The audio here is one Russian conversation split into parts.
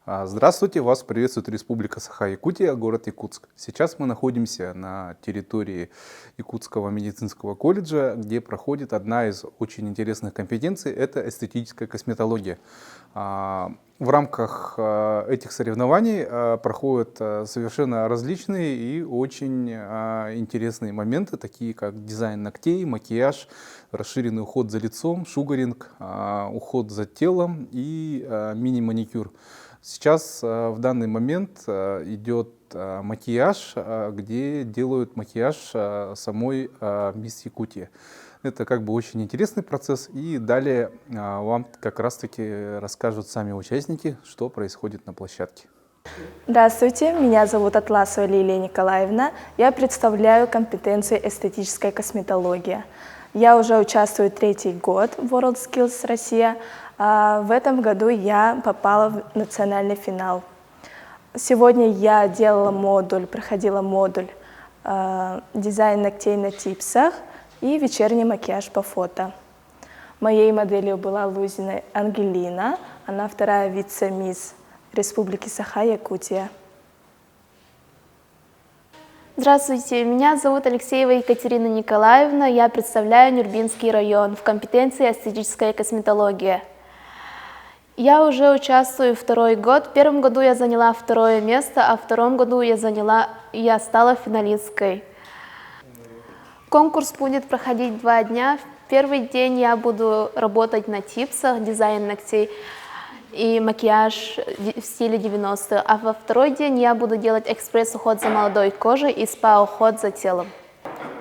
Здравствуйте, вас приветствует Республика Саха-Якутия, город Якутск. Сейчас мы находимся на территории Якутского медицинского колледжа, где проходит одна из очень интересных компетенций – это эстетическая косметология. В рамках этих соревнований проходят совершенно различные и очень интересные моменты, такие как дизайн ногтей, макияж, расширенный уход за лицом, шугаринг, уход за телом и мини-маникюр. Сейчас в данный момент идет макияж, где делают макияж самой мисс Якутия. Это как бы очень интересный процесс, и далее вам как раз-таки расскажут сами участники, что происходит на площадке. Здравствуйте, меня зовут Атласова Лилия Николаевна. Я представляю компетенции эстетическая косметология. Я уже участвую третий год в WorldSkills Россия. В этом году я попала в национальный финал. Сегодня я проходила модуль дизайн ногтей на типсах и вечерний макияж по фото. Моей моделью была Лузина Ангелина, она вторая вице-мисс Республики Саха-Якутия. Здравствуйте, меня зовут Алексеева Екатерина Николаевна, я представляю Нюрбинский район в компетенции эстетическая косметология. Я уже участвую второй год. В первом году я заняла второе место, а в втором году я стала финалисткой. Конкурс будет проходить 2 дня. В первый день я буду работать на типсах, дизайн ногтей и макияж в стиле 90-х, а во второй день я буду делать экспресс-уход за молодой кожей и спа-уход за телом.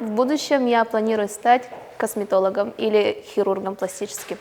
В будущем я планирую стать косметологом или хирургом пластическим.